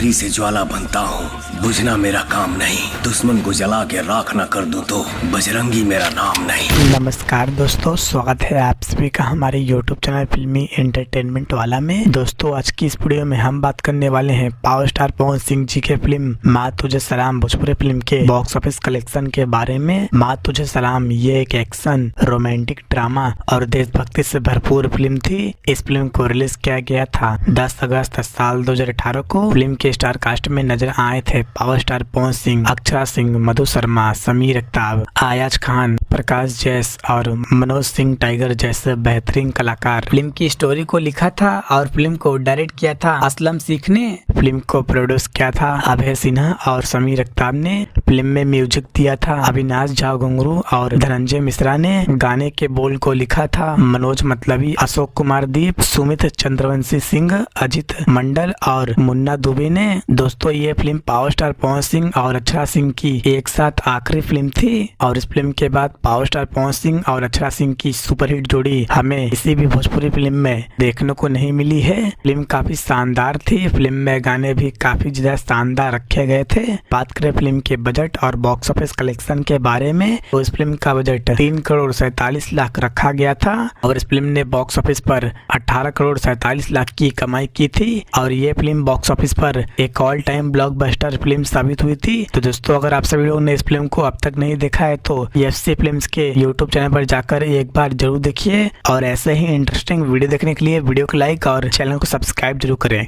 आगी से ज्वाला बनता हूँ, बुझना मेरा काम नहीं। दुश्मन को जला के राख न कर दूं तो बजरंगी मेरा नाम नहीं। नमस्कार दोस्तों, स्वागत है आप सभी का हमारे YouTube चैनल फिल्मी एंटरटेनमेंट वाला में। दोस्तों आज की इस वीडियो में हम बात करने वाले हैं पावर स्टार पवन सिंह जी के फिल्म माँ तुझे सलाम भोजपुरी फिल्म के बॉक्स ऑफिस कलेक्शन के बारे में। माँ तुझे सलाम ये एक एक्शन, रोमांटिक ड्रामा और देशभक्ति से भरपूर फिल्म थी। इस फिल्म को रिलीज किया गया था 10 अगस्त साल 2018 को। फिल्म के स्टार कास्ट में नजर आए थे पावर स्टार पवन सिंह, अक्षरा सिंह, मधु शर्मा, समीर अख्तार, आयाज खान, प्रकाश जैस और मनोज सिंह टाइगर जैसे बेहतरीन कलाकार। फिल्म की स्टोरी को लिखा था और फिल्म को डायरेक्ट किया था असलम सीख ने। फिल्म को प्रोड्यूस किया था अभय सिन्हा और समीर अख्तार ने। फिल्म में म्यूजिक दिया था अविनाश झा घुंगरू और धनंजय मिश्रा ने। गाने के बोल को लिखा था मनोज मतलबी, अशोक कुमार दीप, सुमित चंद्रवंशी सिंह, अजित मंडल और मुन्ना दुबे ने। दोस्तों ये film power star Pawan Singh और अक्षरा सिंह की एक साथ आखिरी फिल्म थी और इस फिल्म के बाद पावर स्टार पवन सिंह और अक्षरा सिंह की सुपरहिट जोड़ी हमें किसी भी भोजपुरी फिल्म में देखने को नहीं मिली है। फिल्म काफी शानदार थी। फिल्म में गाने भी काफी ज्यादा शानदार रखे गए थे। बात करें फिल्म के बजट और बॉक्स ऑफिस कलेक्शन के बारे में तो इस फिल्म का बजट 3 करोड़ 47 लाख रखा गया था और इस फिल्म ने बॉक्स ऑफिस पर 18 करोड़ 47 लाख की कमाई की थी और ये फिल्म बॉक्स ऑफिस पर एक ऑल टाइम ब्लॉकबस्टर फिल्म साबित हुई थी। तो दोस्तों अगर आप सभी लोगों ने इस फिल्म को अब तक नहीं देखा है तो एफसी फिल्म्स के YouTube चैनल पर जाकर एक बार जरूर देखिए और ऐसे ही इंटरेस्टिंग वीडियो देखने के लिए वीडियो को लाइक और चैनल को सब्सक्राइब जरूर करें।